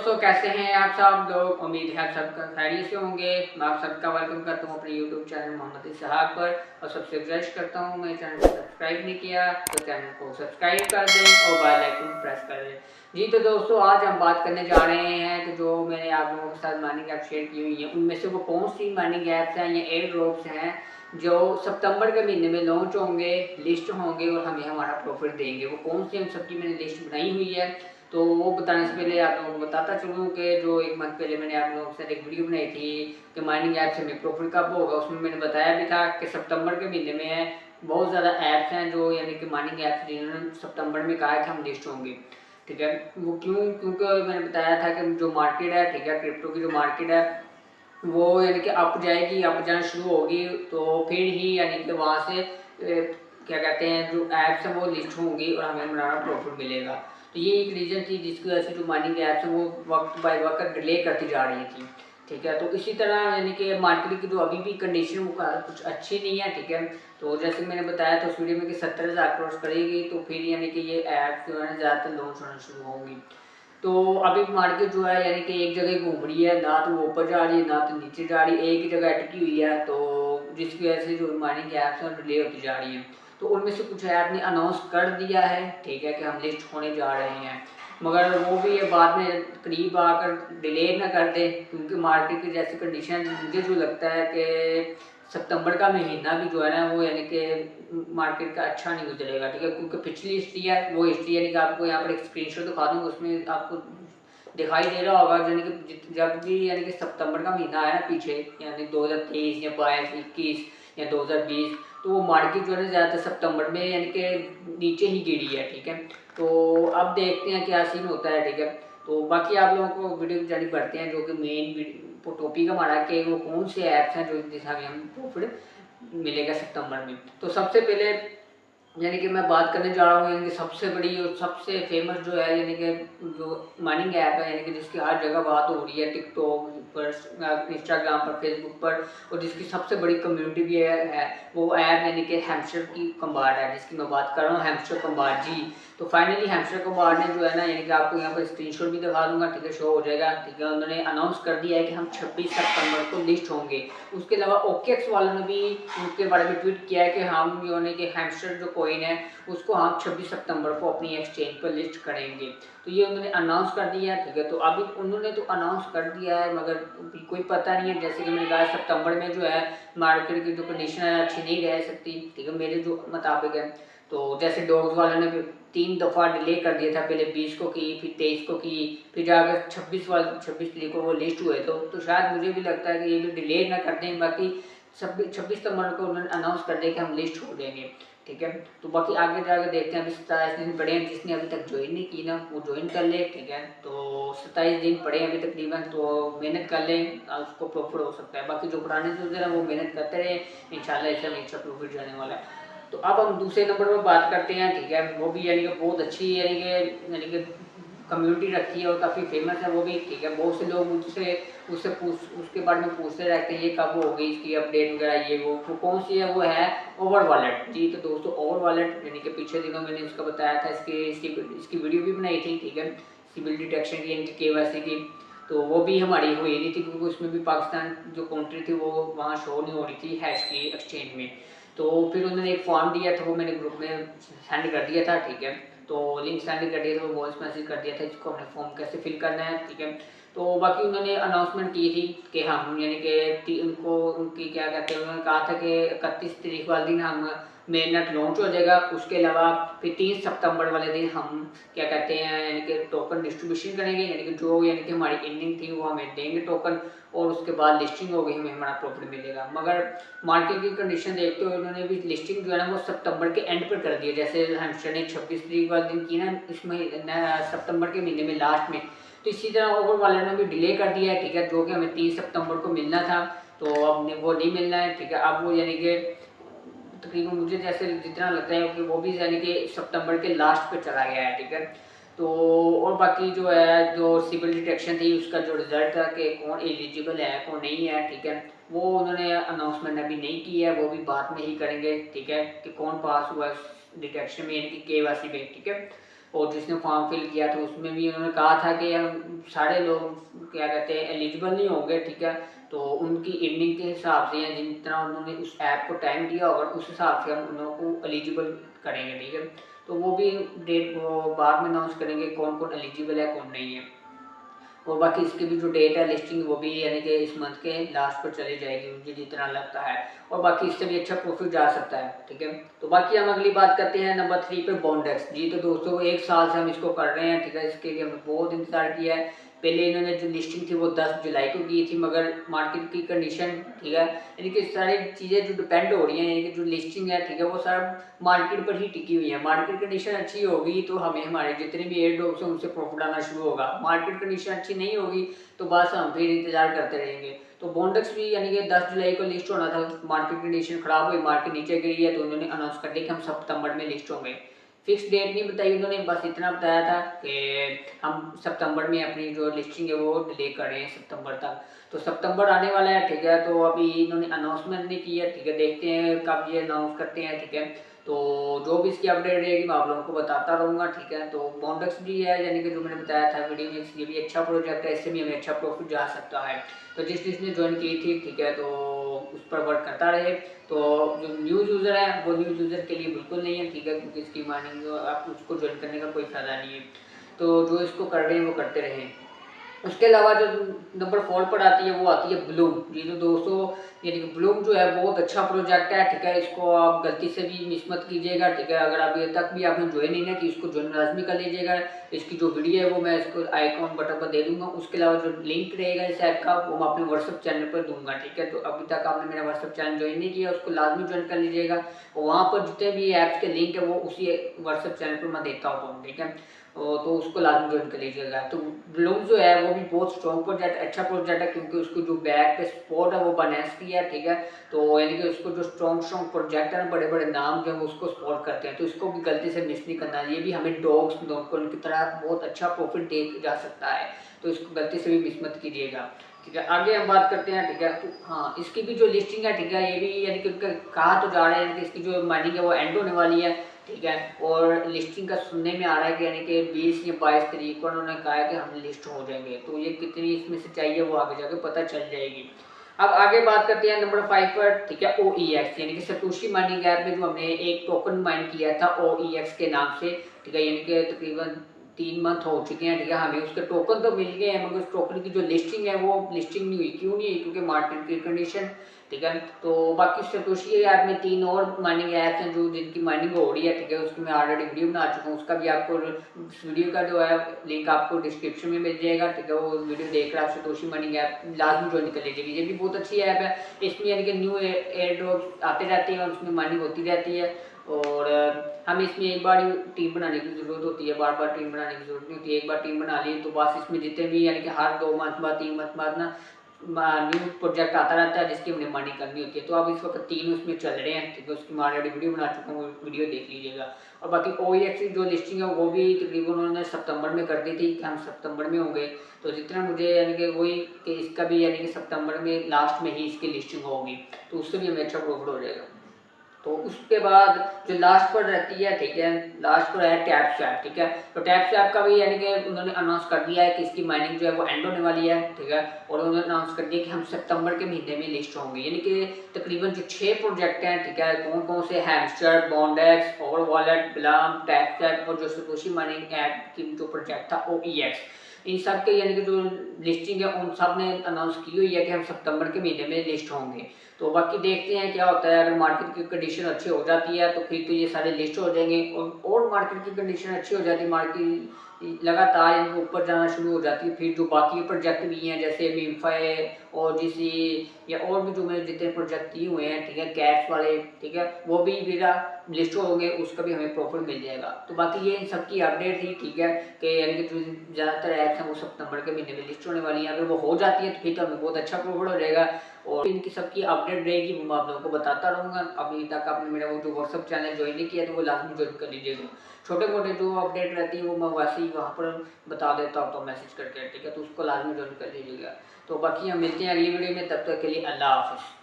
दोस्तों, कैसे हैं आप सब लोग। उम्मीद है आप सबका खैरियत से होंगे। मैं आप सबका वेलकम करता हूं अपने यूट्यूब चैनल मोहम्मद इसहाक पर। और सबसे गुजारिश करता हूं, मेरे चैनल को सब्सक्राइब नहीं किया तो चैनल को सब्सक्राइब कर दें और बेल आइकन प्रेस कर दें। जी तो दोस्तों, आज हम बात करने जा रहे हैं कि जो मैंने आप लोगों के साथ माइनिंग ऐप शेयर की हुई है, उनमें से वो कौन सी माइनिंग ऐप्स हैं या एयर ड्रॉप्स हैं जो सितंबर के महीने में लॉन्च होंगे, लिस्ट होंगे और हमें हमारा प्रॉफिट देंगे। वो कौन सी, उन सबकी मैंने लिस्ट बनाई हुई है। तो वो बताने से पहले आप लोगों को बताता चलूँ कि जो एक मंथ पहले मैंने आप लोगों के साथ एक वीडियो बनाई थी कि माइनिंग ऐप से हमें प्रॉफिट कब होगा, उसमें मैंने बताया भी था कि सितंबर के महीने में बहुत ज़्यादा ऐप्स हैं जो यानी कि माइनिंग ऐप्स जिन्होंने सितंबर में कहा है कि हम लिस्ट होंगे। ठीक है, वो क्यों? क्योंकि मैंने बताया था कि जो मार्केट है, ठीक है, क्रिप्टो की जो मार्केट है वो यानी कि अप जाएगी, अप जाना शुरू होगी तो फिर ही यानी कि वहाँ से क्या कहते हैं, जो ऐप्स हैं वो लिस्ट होंगी और हमें हमारा प्रॉफिट मिलेगा। तो ये एक रीज़न थी जिसकी वजह से जो माइनिंग ऐप्स हैं वो वक्त बाय वक्त डिले करती जा रही थी। ठीक है, तो इसी तरह यानी कि मार्केट की जो अभी भी कंडीशन वो कुछ अच्छी नहीं है। ठीक है, तो जैसे मैंने बताया था उस वीडियो में कि 70,000 क्रॉस करेगी तो फिर यानी कि ये ऐप्स जो है ज़्यादातर लॉन्च होना शुरू होंगी। तो अभी मार्केट जो है यानी कि एक जगह घूम रही है, ना तो वो ऊपर जा रही है ना तो नीचे जा रही है, एक ही जगह अटकी हुई है। तो जिसकी वजह से जो माइनिंग ऐप्स हैं डिले होती जा रही हैं। तो उनमें से कुछ ऐप ने अनाउंस कर दिया है, ठीक है, कि हम लिस्ट होने जा रहे हैं, मगर वो भी ये बाद में करीब आकर डिले ना कर दे, क्योंकि मार्केट की जैसी कंडीशन मुझे जो लगता है कि सितंबर का महीना भी जो है ना वो यानी कि मार्केट का अच्छा नहीं गुजरेगा। ठीक है, क्योंकि पिछली हिस्ट्री है, वो हिस्ट्री यानी कि आपको यहाँ पर एक स्क्रीनशॉट दिखा दूँगा, उसमें आपको दिखाई दे रहा होगा यानी कि जब भी यानी कि सितंबर का महीना आया ना पीछे, यानी 2023 या 22, 21 या 2020, तो वो मार्केट जो है ना ज़्यादातर सितंबर में यानी कि नीचे ही गिरी है। ठीक है, तो अब देखते हैं क्या सीन होता है। ठीक है, तो बाकी आप लोगों को वीडियो की जानी बढ़ते हैं, जो कि मेन टॉपिक हमारा कि वो कौन से ऐप्स हैं जो जिससे हमें प्रॉफिट मिलेगा सितंबर में। तो सबसे पहले यानी कि मैं बात करने जा रहा हूँ यानी कि सबसे बड़ी और सबसे फेमस जो है यानी कि जो माइनिंग ऐप है, यानी कि जिसकी हर जगह बात हो रही है, टिकटॉक पर, इंस्टाग्राम पर, फेसबुक पर, और जिसकी सबसे बड़ी कम्युनिटी भी है वो ऐप यानी कि हैमस्टर की कंबार्ड है, जिसकी मैं बात कर रहा हूँ, हैमस्टर कंबार्ड। जी तो फाइनली हैमस्टर कंबार्ड ने जो है ना यानी कि आपको यहाँ पर स्क्रीनशॉट भी दिखा दूंगा, ठीक है, शो हो जाएगा। ठीक है, उन्होंने अनाउंस कर दिया है कि हम 26 सितंबर को लिस्ट होंगे। उसके अलावा ओकेएक्स वालों ने भी उनके बारे में ट्वीट किया है कि हम यानी कि हैमस्टर जो कोइन है उसको हम 26 सितंबर को अपनी एक्सचेंज पर लिस्ट करेंगे। तो ये उन्होंने अनाउंस कर दिया है। ठीक है, तो अभी उन्होंने तो अनाउंस कर दिया है मगर कोई पता नहीं है, जैसे कि मैंने कहा सितंबर में जो है मार्केट की जो कंडीशन है अच्छी नहीं रह सकती। ठीक है, मेरे जो मुताबिक है, तो जैसे डॉग्स वालों ने 3 दफ़ा डिले कर दिया था, पहले 20 को की, फिर 23 को की, फिर जाकर 26 तारीख को वो लिस्ट हुए। तो शायद मुझे भी लगता है कि ये भी डिले ना कर दें। बाकी 26 सितंबर को उन्होंने अनाउंस कर दिया कि हम लिस्ट हो देंगे। ठीक है, तो बाकी आगे जाकर देखते हैं। अभी 27 दिन पड़े हैं, जिसने अभी तक ज्वाइन नहीं की ना वो ज्वाइन कर ले। ठीक है, तो 27 दिन पड़े हैं अभी तकरीबन, तो मेहनत कर लें, उसको प्रॉफिट हो सकता है। बाकी जो पुराने यूज़र हैं वो मेहनत करते रहे, इंशाल्लाह इससे हमें अच्छा प्रॉफिट जाने वाला है। तो अब हम दूसरे नंबर पर बात करते हैं। ठीक है, वो भी यानी कि बहुत अच्छी यानी कि कम्युनिटी रखी है और काफ़ी फेमस है वो भी। ठीक है, बहुत से लोग मुझसे उससे उसके बारे में पूछते रहते हैं ये कब होगी, इसकी अपडेट वगैरह, ये वो कौन सी है, वो है ओवर वॉलेट। जी तो दोस्तों, ओवर वॉलेट यानी कि पिछले दिनों मैंने इसका बताया था, इसकी वीडियो भी बनाई थी। ठीक है, सिविल डिटेक्शन की, इनकी केवाईसी की, तो वो भी हमारी हो ही नहीं थी क्योंकि उसमें भी पाकिस्तान जो कंट्री थी वो वहाँ शो नहीं हो रही थी हैश की एक्सचेंज में। तो फिर उन्होंने एक फॉर्म दिया था, वो मैंने ग्रुप में सेंड कर दिया था। ठीक है, तो लिंक सेंड कर दिया था, वो वॉइस मैसेज कर दिया था इसको हमने फॉर्म कैसे फिल करना है। ठीक है, तो बाकी उन्होंने अनाउंसमेंट की थी कि हम यानी कि उनको उनकी क्या कहते हैं, उन्होंने कहा था कि 31 तारीख वाले दिन हम मेन नेट लॉन्च हो जाएगा। उसके अलावा फिर 3 सितंबर वाले दिन हम क्या कहते हैं यानी कि टोकन डिस्ट्रीब्यूशन करेंगे, यानी कि जो यानी कि हमारी इंडिंग थी वो हमें देंगे टोकन, और उसके बाद लिस्टिंग होगी, हमें हमारा प्रॉफिट मिलेगा। मगर मार्केट की कंडीशन देखते हुए उन्होंने भी लिस्टिंग जो है ना वो सितंबर के एंड पर कर दी है। जैसे हैमस्टर ने 26 तारीख वाले दिन की ना इस महीने सितंबर के महीने में लास्ट में, तो इसी तरह ओवर वाले ने भी डिले कर दिया है। ठीक है, जो कि हमें 30 सितंबर को मिलना था तो अब वो नहीं मिलना है। ठीक है, अब वो यानी कि तकरीबन मुझे जैसे जितना लगता है कि वो भी यानी कि सितंबर के लास्ट पे चला गया है। ठीक है, तो और बाकी जो है जो सिविल डिटेक्शन थी उसका जो रिजल्ट था कि कौन एलिजिबल है कौन नहीं है, ठीक है, वो उन्होंने अनाउंसमेंट अभी नहीं की है, वो भी बाद में ही करेंगे। ठीक है, कि कौन पास हुआ डिटेक्शन में यानी कि केवाईसी में। ठीक है, और जिसने फॉर्म फिल किया था उसमें भी उन्होंने कहा था कि हम सारे लोग क्या कहते हैं एलिजिबल नहीं होंगे, ठीक है। तो उनकी इवनिंग के हिसाब से या जितना उन्होंने उस ऐप को टाइम दिया होगा उस हिसाब से हम उन लोगों को एलिजिबल करेंगे, ठीक है। तो वो भी डेट वो बाद में अनाउंस करेंगे कौन कौन एलिजिबल है कौन नहीं है। और बाकी इसकी भी जो डेट है लिस्टिंग वो भी यानी कि इस मंथ के लास्ट पर चली जाएगी मुझे जितना लगता है। और बाकी इससे भी अच्छा प्रॉफिट जा सकता है, ठीक है। तो बाकी हम अगली बात करते हैं नंबर 3 पे बॉन्डेक्स जी। तो दोस्तों 1 साल से हम इसको कर रहे हैं, ठीक है। इसके लिए हमने बहुत इंतजार किया है। पहले इन्होंने जो लिस्टिंग थी वो 10 जुलाई को की थी, मगर मार्केट की कंडीशन, ठीक है, यानी कि सारी चीज़ें जो डिपेंड हो रही हैं, यानी कि जो लिस्टिंग है, ठीक है, वो सारा मार्केट पर ही टिकी हुई है। मार्केट कंडीशन अच्छी होगी तो हमें हमारे जितने भी एयर ड्रॉप्स हैं उनसे प्रॉफिट आना शुरू होगा। मार्केट कंडीशन अच्छी नहीं होगी तो बस हम फिर इंतजार करते रहेंगे। तो बॉन्डेक्स भी यानी कि 10 जुलाई को लिस्ट होना था, मार्केट कंडीशन खराब हुई, मार्केट नीचे गिरी है, तो उन्होंने अनाउंस कर दिया कि हम सितंबर में लिस्ट होंगे। फिक्स डेट नहीं बताई उन्होंने, बस इतना बताया था कि हम सितंबर में अपनी जो लिस्टिंग है वो डिले कर रहे हैं सितंबर तक। तो सितंबर आने वाला है, ठीक है। तो अभी इन्होंने अनाउंसमेंट नहीं की है, ठीक है। देखते हैं कब ये अनाउंस करते हैं, ठीक है। तो जो भी इसकी अपडेट रहेगी मैं आप लोगों को बताता रहूँगा, ठीक है। तो बॉन्डेक्स भी है यानी कि जो मैंने बताया था वीडियो में, ये भी अच्छा प्रोजेक्ट है, इससे भी हमें अच्छा प्रॉफिट जा सकता है। तो जिसने ज्वाइन की थी, ठीक है, तो उस पर वर्क करता रहे। तो जो न्यू यूज़र है वो न्यू यूज़र के लिए बिल्कुल नहीं है, ठीक है, क्योंकि इसकी माइनिंग आप उसको ज्वाइन करने का कोई फ़ायदा नहीं है। तो जो इसको कर रहे हैं वो करते रहें। उसके अलावा जो नंबर 4 पर आती है वो आती है ब्लूम जी। तो दोस्तों यानी कि ब्लूम जो है बहुत अच्छा प्रोजेक्ट है, ठीक है। इसको आप गलती से भी मिस मत कीजिएगा, ठीक है। अगर अभी तक भी आपने ज्वाइन नहीं किया तो इसको ज्वाइन लाजमी कर लीजिएगा। इसकी जो वीडियो है वो मैं इसको आइकॉन बटन पर दे दूंगा। उसके अलावा जो लिंक रहेगा इस ऐप का वो मैं अपने व्हाट्सअप चैनल पर दूंगा, ठीक है। तो अभी तक आपने मेरा व्हाट्सअप चैनल ज्वाइन नहीं किया उसको लाजमी ज्वाइन कर लीजिएगा। और वहाँ पर जितने भी ऐप्स के लिंक है वो उसी व्हाट्सअप चैनल पर मैं देता हूँ, ठीक है। तो उसको लाजमी ज्वाइन कर लीजिएगा। तो ब्लूम जो है वो भी बहुत स्ट्रॉन्ग प्रोजेक्ट, अच्छा प्रोजेक्ट है, क्योंकि उसको जो बैक पे सपोर्ट है वो बायनेंस है, ठीक है। तो यानी कि उसको जो स्ट्रॉन्ग प्रोजेक्ट है ना, बड़े बड़े नाम जो है उसको सपोर्ट करते हैं, तो इसको भी गलती से मिस नहीं करना। ये भी हमें डॉग्स की तरह बहुत अच्छा प्रॉफिट दे जा सकता है, तो इसको गलती से भी मिस मत कीजिएगा, ठीक है। आगे हम बात करते हैं, ठीक है। तो हाँ, इसकी भी जो लिस्टिंग है, ठीक है, ये भी यानी कि कहा तो जा रहा है कि इसकी जो माइनिंग है वो एंड होने वाली है, ठीक है। और लिस्टिंग का सुनने में आ रहा है कि यानी कि 20 या 22 तारीख को उन्होंने कहा है कि हम लिस्ट हो जाएंगे। तो ये कितनी इसमें से चाहिए वो आगे जाके पता चल जाएगी। अब आगे बात करते हैं नंबर 5 पर, ठीक है, OEX यानी कि सतोशी माइनिंग ऐप में जो हमने एक टोकन माइन किया था OEX के नाम से, ठीक है, यानी कि तकरीबन 3 मंथ हो चुके हैं, ठीक है। हमें उसके टोकन तो मिल गए हैं, मगर उस टोकन की जो लिस्टिंग है वो लिस्टिंग नहीं हुई। क्यों नहीं हुई? क्योंकि मार्केट की कंडीशन, ठीक है। तो बाकी सतोशी ऐप में 3 और माइनिंग ऐप्स हैं जो जिनकी माइनिंग हो रही है, ठीक है। उसकी मैं ऑलरेडी वीडियो बना चुका हूँ, उसका भी आपको वीडियो का जो है लिंक आपको डिस्क्रिप्शन में मिल जाएगा, ठीक है। वो वीडियो देखकर आप सतोशी माइनिंग ऐप लाजमी ज्वाइन कर लीजिएगा। ये भी बहुत अच्छी ऐप है, इसमें यानी कि न्यू एयर ड्रॉप आते रहते हैं और उसमें माइनिंग होती रहती है। और हमें इसमें एक बार टीम बनाने की ज़रूरत होती है, बार बार टीम बनाने की ज़रूरत नहीं होती। एक बार टीम बना ली तो बस इसमें जितने भी यानी कि हर 2 मंथ बाद 3 मंथ बाद ना न्यू प्रोजेक्ट आता रहता है जिसकी हमने माइनिंग करनी होती है। तो अब इस वक्त 3 उसमें चल रहे हैं, ठीक है। उसकी मैं ऑलरेडी वीडियो बना चुका हूँ, वीडियो देख लीजिएगा। और बाकी OEX की जो लिस्टिंग है वो भी तकरीबन उन्होंने सितंबर में कर दी थी कि हम सितंबर में होंगे। तो जितना मुझे यानी कि वही कि इसका भी यानी कि सितंबर में लास्ट में ही इसकी लिस्टिंग होगी, तो उससे भी हमें अच्छा प्रॉफिट हो जाएगा। तो उसके बाद जो लास्ट पर रहती है, ठीक है, लास्ट पर है टैप स्वैप, ठीक है। तो टैप स्वैप का भी यानी कि उन्होंने अनाउंस कर दिया है कि इसकी माइनिंग जो है वो एंड होने वाली है, ठीक है। और उन्होंने अनाउंस कर दिया कि हम सितंबर के महीने में लिस्ट होंगे। यानी कि तकरीबन जो 6 प्रोजेक्ट हैं, ठीक है, कौन कौन से, हैमस्टर, बॉन्डेक्स, ओवर वॉलेट, बिलाम, टैप स्वैप और जो सतोशी माइनिंग ऐप की जो प्रोजेक्ट था OEX, इन सब के यानी कि जो लिस्टिंग है उन सब ने अनाउंस की हुई है कि हम सितंबर के महीने में लिस्ट होंगे। तो बाकी देखते हैं क्या होता है। अगर मार्केट की कंडीशन अच्छी हो जाती है तो फिर तो ये सारे लिस्ट हो जाएंगे, और मार्केट की कंडीशन अच्छी हो जाती है, मार्केट लगातार इनको ऊपर जाना शुरू हो जाती है, फिर जो बाकी प्रोजेक्ट भी हैं जैसे मीमफाई और जिसी या और भी जो मैंने जितने प्रोजेक्ट दिए हुए हैं, ठीक है, कैट्स वाले, ठीक है, वो भी मेरा लिस्ट होंगे, उसका भी हमें प्रॉफिट मिल जाएगा। तो बाकी ये इन सब की अपडेट थी, ठीक है, कि यानी कि जो ज़्यादातर ऐप्स हैं वो सितंबर के महीने में लिस्ट होने वाली हैं। अगर वो हो जाती है तो फिर तो हमें बहुत अच्छा प्रॉफिट हो जाएगा, और इनकी सबकी अपडेट रहेगी वो मैं आप लोगों को बताता रहूँगा। अभी तक आपने मेरा वो जो व्हाट्सअप चैनल ज्वाइन नहीं किया तो वो लाजमी ज्वाइन कर लीजिएगा। छोटे मोटे जो अपडेट रहती है वो मैं वैसे ही वहाँ पर बता देता हूँ तो मैसेज करके, ठीक है। तो उसको लाजमी ज्वाइन कर लीजिएगा। तो बाकी हम मिलते हैं अगली वीडियो में, तब तक के लिए अल्लाह हाफिज़।